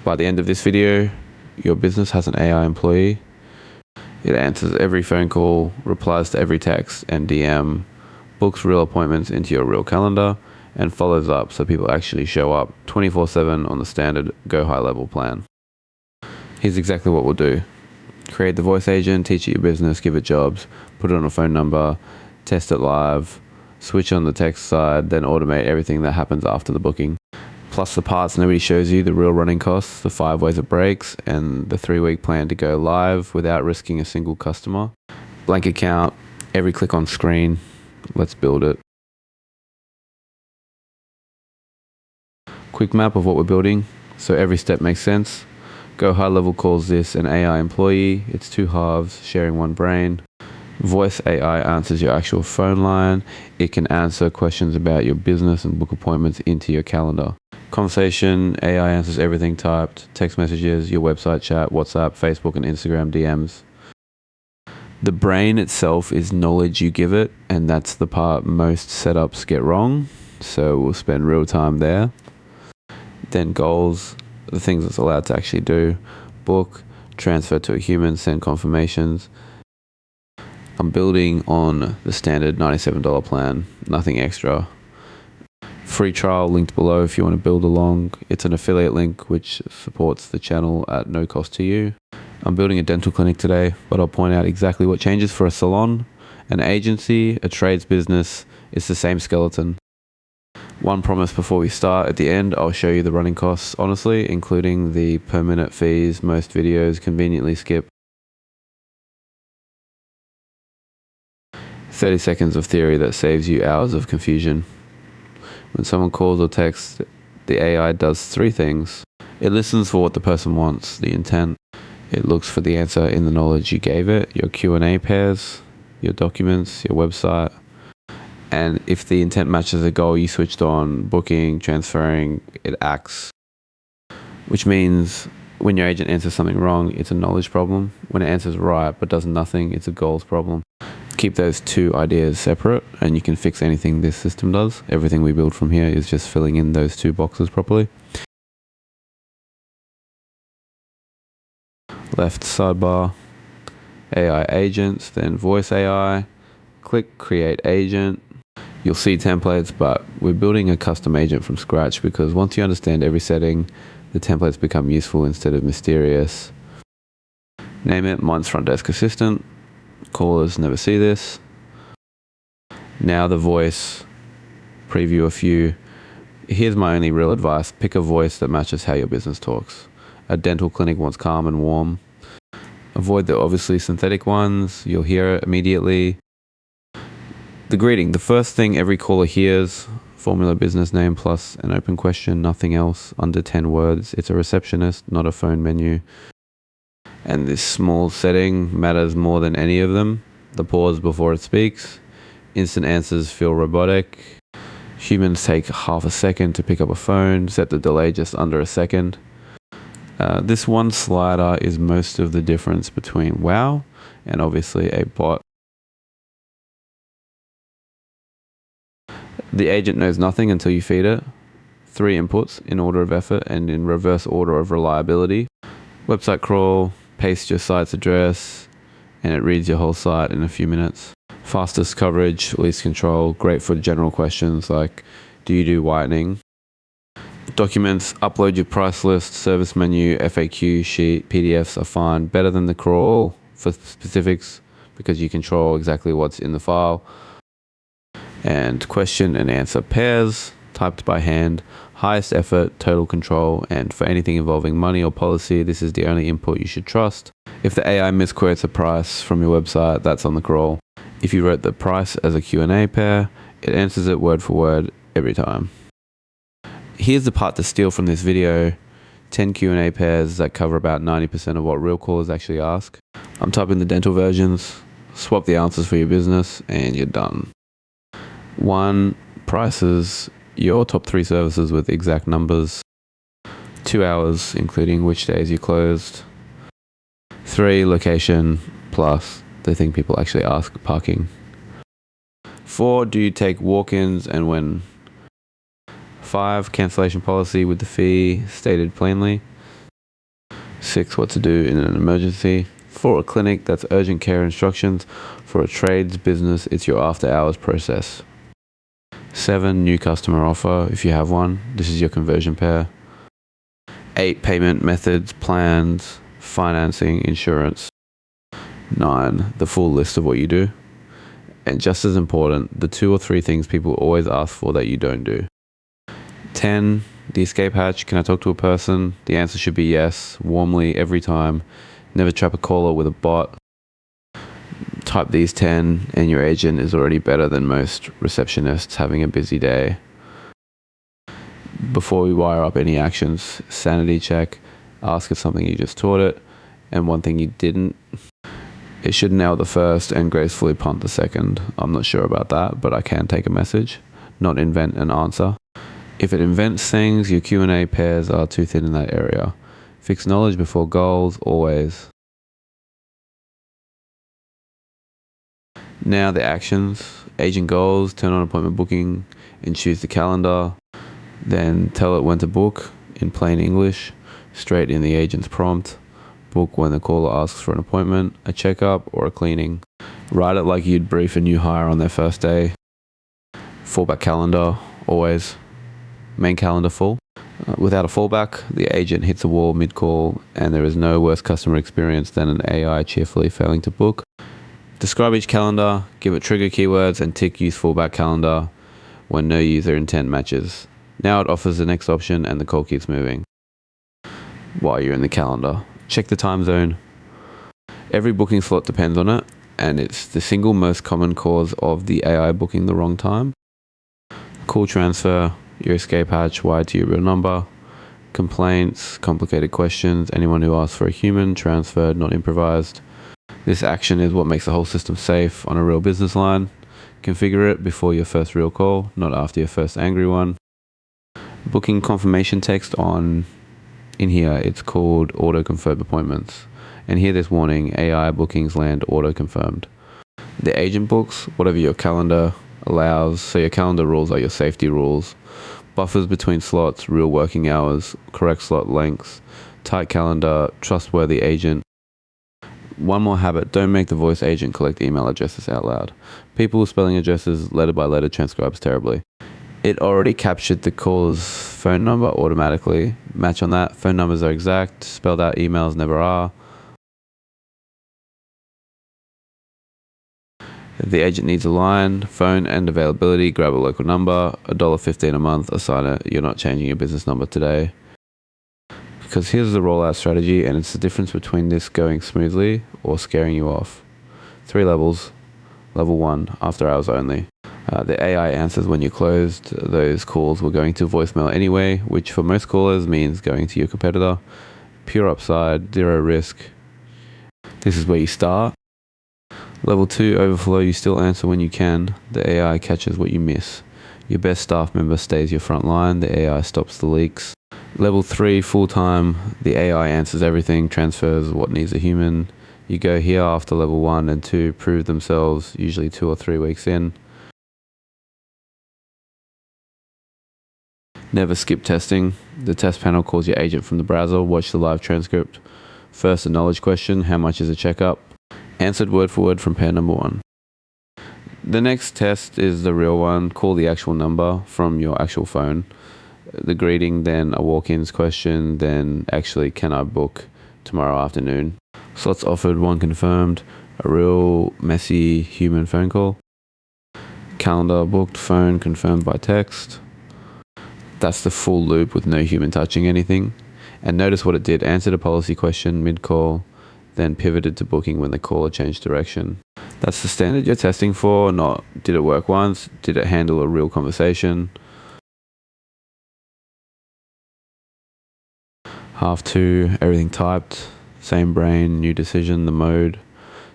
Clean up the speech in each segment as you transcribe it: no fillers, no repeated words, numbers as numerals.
By the end of this video, your business has an AI employee. It answers every phone call, replies to every text and DM, books real appointments into your real calendar, and follows up so people actually show up 24/7 on the standard GoHighLevel plan. Here's exactly what we'll do. Create the voice agent, teach it your business, give it jobs, put it on a phone number, test it live, switch on the text side, then automate everything that happens after the booking. Plus the parts nobody shows you, the real running costs, the 5 ways it breaks, and the 3-week plan to go live without risking a single customer. Blank account, every click on screen. Let's build it. Quick map of what we're building, so every step makes sense. GoHighLevel calls this an AI employee. It's 2 halves sharing one brain. Voice AI answers your actual phone line. It can answer questions about your business and book appointments into your calendar. Conversation AI answers everything typed, text messages, your website chat, WhatsApp, Facebook and Instagram DMs. The brain itself is knowledge you give it, and that's the part most setups get wrong, so we'll spend real time there. Then goals, the things it's allowed to actually do: book, transfer to a human, send confirmations. I'm building on the standard $97 plan, nothing extra. Free trial linked below if you want to build along. It's an affiliate link which supports the channel at no cost to you. I'm building a dental clinic today, but I'll point out exactly what changes for a salon, an agency, a trades business. It's the same skeleton. One promise before we start: at the end I'll show you the running costs honestly, including the per minute fees most videos conveniently skip. 30 seconds of theory that saves you hours of confusion. When someone calls or texts, the AI does 3 things. It listens for what the person wants, the intent. It looks for the answer in the knowledge you gave it, your Q&A pairs, your documents, your website. And if the intent matches the goal you switched on, booking, transferring, it acts. Which means when your agent answers something wrong, it's a knowledge problem. When it answers right but does nothing, it's a goals problem. Keep those 2 ideas separate and you can fix anything this system does. Everything we build from here is just filling in those 2 boxes properly. Left sidebar, AI agents, then voice AI. Click create agent. You'll see templates, but we're building a custom agent from scratch because once you understand every setting, the templates become useful instead of mysterious. Name it, mine's front desk assistant. Callers never see this. Now the voice, preview a few. Here's my only real advice: pick a voice that matches how your business talks. A dental clinic wants calm and warm. Avoid the obviously synthetic ones, you'll hear it immediately. The greeting, the first thing every caller hears: formula, business name plus an open question, nothing else, under 10 words. It's a receptionist, not a phone menu. And this small setting matters more than any of them. The pause before it speaks. Instant answers feel robotic. Humans take half a second to pick up a phone. Set the delay just under a second. This one slider is most of the difference between wow and obviously a bot. The agent knows nothing until you feed it. 3 inputs in order of effort and in reverse order of reliability. Website crawl, paste your site's address, and it reads your whole site in a few minutes. Fastest coverage, least control, great for general questions like, do you do whitening? Documents, upload your price list, service menu, FAQ sheet, PDFs are fine. Better than the crawl for specifics because you control exactly what's in the file. And question and answer pairs, typed by hand, highest effort, total control, and for anything involving money or policy, this is the only input you should trust. If the AI misquotes a price from your website, that's on the crawl. If you wrote the price as a Q&A pair, it answers it word for word every time. Here's the part to steal from this video: 10 Q&A pairs that cover about 90% of what real callers actually ask. I'm typing the dental versions, swap the answers for your business, and you're done. 1. Prices your top 3 services with exact numbers. 2 hours, including which days you closed. 3. Location plus the thing people actually ask, parking. 4. Do you take walk-ins and when? 5. Cancellation policy with the fee stated plainly. 6, what to do in an emergency. For a clinic, that's urgent care instructions. For a trades business, it's your after hours process. 7, new customer offer, if you have one. This is your conversion pair. 8, payment methods, plans, financing, insurance. 9, the full list of what you do. And just as important, the 2 or 3 things people always ask for that you don't do. 10, the escape hatch. Can I talk to a person? The answer should be yes, warmly, every time. Never trap a caller with a bot. Type these 10 and your agent is already better than most receptionists having a busy day. Before we wire up any actions, sanity check, ask if something you just taught it, and one thing you didn't. It should nail the first and gracefully punt the second. I'm not sure about that, but I can take a message, not invent an answer. If it invents things, your Q&A pairs are too thin in that area. Fix knowledge before goals, always. Now the actions. Agent goals, turn on appointment booking and choose the calendar. Then tell it when to book in plain English, straight in the agent's prompt. Book when the caller asks for an appointment, a checkup, or a cleaning. Write it like you'd brief a new hire on their first day. Fallback calendar, always. Main calendar full. Without a fallback, the agent hits a wall mid-call, and there is no worse customer experience than an AI cheerfully failing to book. Describe each calendar, give it trigger keywords, and tick use fallback calendar when no user intent matches. Now it offers the next option and the call keeps moving. While you're in the calendar, check the time zone. Every booking slot depends on it, and it's the single most common cause of the AI booking the wrong time. Call transfer, your escape hatch wired to your real number. Complaints, complicated questions, anyone who asks for a human, transferred, not improvised. This action is what makes the whole system safe on a real business line. Configure it before your first real call, not after your first angry one. Booking confirmation text on, in here, it's called auto-confirmed appointments. And here this warning, AI bookings land auto-confirmed. The agent books, whatever your calendar allows, so your calendar rules are your safety rules. Buffers between slots, real working hours, correct slot lengths, tight calendar, trustworthy agent. One more habit, don't make the voice agent collect email addresses out loud. People spelling addresses letter by letter transcribes terribly. It already captured the caller's phone number automatically. Match on that. Phone numbers are exact. Spelled out emails never are. If the agent needs a line, phone and availability, grab a local number, $1.15 a month, assign it. You're not changing your business number today. Because here's the rollout strategy, and it's the difference between this going smoothly or scaring you off. 3 levels. Level 1, after hours only. The AI answers when you're closed. Those calls were going to voicemail anyway, which for most callers means going to your competitor. Pure upside, 0 risk. This is where you start. Level 2, overflow, you still answer when you can. The AI catches what you miss. Your best staff member stays your front line. The AI stops the leaks. Level 3, full-time, the AI answers everything, transfers what needs a human. You go here after level 1 and 2 prove themselves, usually 2 or 3 weeks in. Never skip testing. The test panel calls your agent from the browser. Watch the live transcript. First, a knowledge question. How much is a checkup? Answered word for word from pair number 1. The next test is the real one. Call the actual number from your actual phone. The greeting, then a walk-ins question, then actually can I book tomorrow afternoon. Slots offered, 1 confirmed. A real messy human phone call. Calendar booked, phone confirmed by text. That's the full loop with no human touching anything. And notice what it did. Answered a policy question mid-call, then pivoted to booking when the caller changed direction. That's the standard you're testing for, not did it work once, did it handle a real conversation. Half 2, everything typed, same brain, new decision, the mode,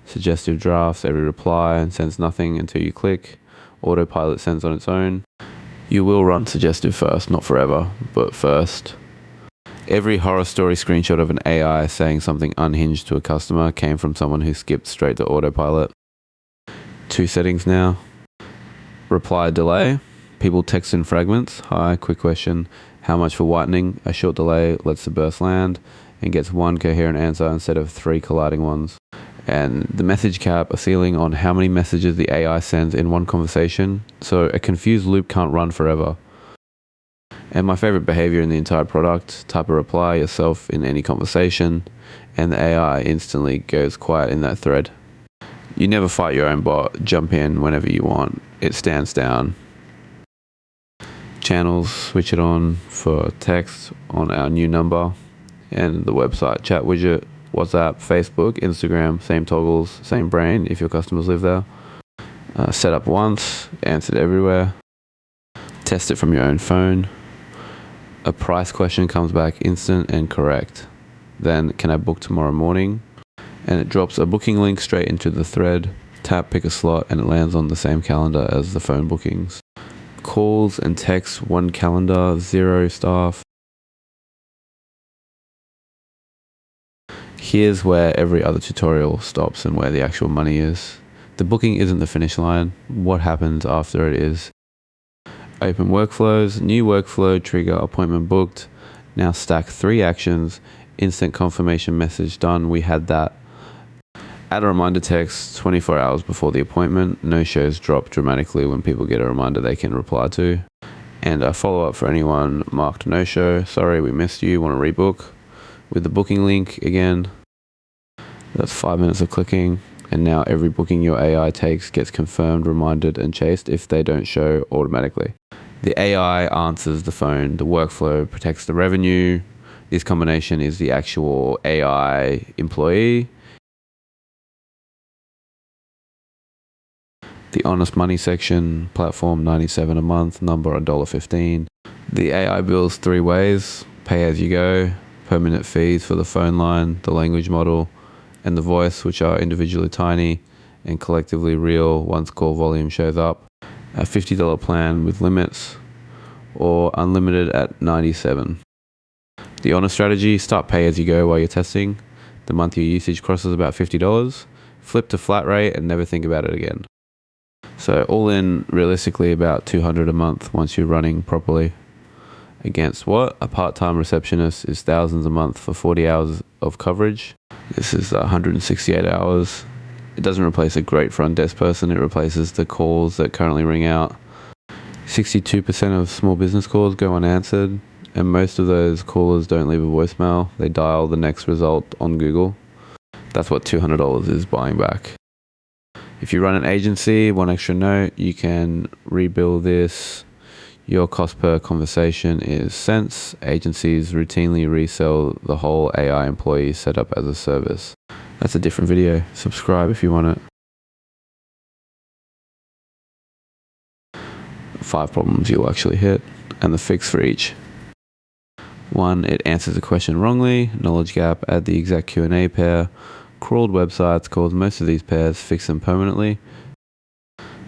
suggestive drafts, every reply, and sends nothing until you click. Autopilot sends on its own. You will run suggestive first, not forever, but first. Every horror story screenshot of an AI saying something unhinged to a customer came from someone who skipped straight to autopilot. 2 settings now. Reply delay. People text in fragments. Hi, quick question. How much for whitening? A short delay lets the burst land. and gets one coherent answer instead of 3 colliding ones. And the message cap, a ceiling on how many messages the AI sends in one conversation, so a confused loop can't run forever. And my favorite behavior in the entire product, type a reply yourself in any conversation, and the AI instantly goes quiet in that thread. You never fight your own bot, jump in whenever you want, it stands down. Channels, switch it on for text on our new number, and the website chat widget, WhatsApp, Facebook, Instagram, same toggles, same brain if your customers live there. Set up once, answered everywhere. Test it from your own phone. A price question comes back instant and correct. Then, can I book tomorrow morning? And it drops a booking link straight into the thread. Tap, pick a slot, and it lands on the same calendar as the phone bookings. Calls and texts, 1 calendar, 0 staff. Here's where every other tutorial stops and where the actual money is. The booking isn't the finish line. What happens after it is. Open workflows, new workflow, trigger, appointment booked. Now stack 3 actions, instant confirmation message done, we had that. Add a reminder text 24 hours before the appointment. No-shows drop dramatically when people get a reminder they can reply to. And a follow-up for anyone marked no-show. Sorry, we missed you, want to rebook? With the booking link again. That's 5 minutes of clicking. And now every booking your AI takes gets confirmed, reminded, and chased if they don't show automatically. The AI answers the phone. The workflow protects the revenue. This combination is the actual AI employee. The honest money section, platform $97 a month, number $1.15. The AI bills 3 ways: pay as you go, per minute fees for the phone line, the language model, and the voice, which are individually tiny and collectively real once call volume shows up. A $50 plan with limits, or unlimited at $97. The honest strategy, start pay as you go while you're testing. The month your usage crosses about $50, flip to flat rate and never think about it again. So all in, realistically about $200 a month once you're running properly. Against what? A part-time receptionist is thousands a month for 40 hours of coverage. This is 168 hours. It doesn't replace a great front desk person, it replaces the calls that currently ring out. 62% of small business calls go unanswered, and most of those callers don't leave a voicemail, they dial the next result on Google. That's what $200 is buying back. If you run an agency, one extra note, you can rebill this. Your cost per conversation is cents. Agencies routinely resell the whole AI employee setup as a service. That's a different video. Subscribe if you want it. 5 problems you'll actually hit, and the fix for each. 1, it answers a question wrongly. Knowledge gap, add the exact Q&A pair. Crawled websites cause most of these pairs, fix them permanently.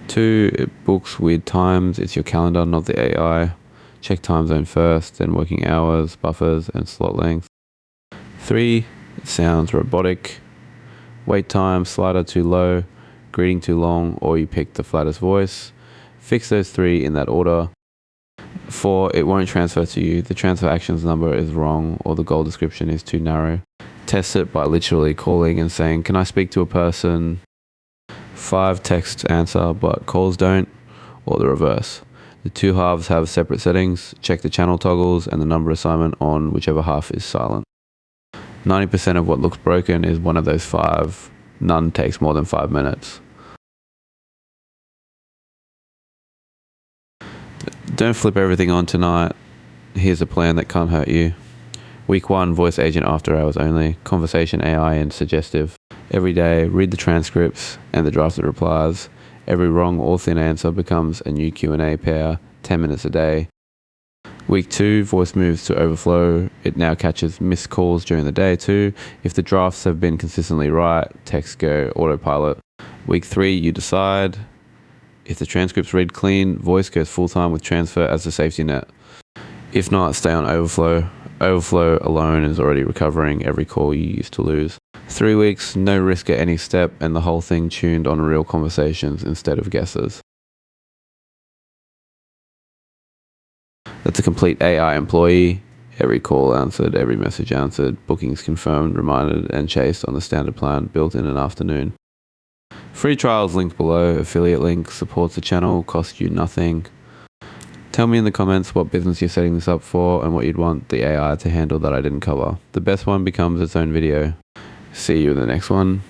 2, it books weird times. It's your calendar, not the AI. Check time zone first, then working hours, buffers, and slot length. 3, it sounds robotic. Wait time, slider too low, greeting too long, or you pick the flattest voice. Fix those 3 in that order. 4, it won't transfer to you. The transfer actions number is wrong, or the goal description is too narrow. Test it by literally calling and saying, can I speak to a person? 5, texts answer, but calls don't, or the reverse. The 2 halves have separate settings. Check the channel toggles and the number assignment on whichever half is silent. 90% of what looks broken is one of those 5. None takes more than 5 minutes. Don't flip everything on tonight. Here's a plan that can't hurt you. Week 1, voice agent after hours only, conversation AI and suggestive. Every day, read the transcripts and the drafted replies. Every wrong or thin answer becomes a new Q&A pair, 10 minutes a day. Week 2, voice moves to overflow. It now catches missed calls during the day too. If the drafts have been consistently right, text go autopilot. Week 3, you decide. If the transcripts read clean, voice goes full-time with transfer as a safety net. If not, stay on overflow. Overflow alone is already recovering every call you used to lose. 3 weeks, no risk at any step, and the whole thing tuned on real conversations instead of guesses. That's a complete AI employee, Every call answered, every message answered, bookings confirmed, reminded, and chased on the standard plan built in an afternoon. Free trials linked below, affiliate link, supports the channel, costs you nothing. Tell me in the comments what business you're setting this up for and what you'd want the AI to handle that I didn't cover. The best one becomes its own video. See you in the next one.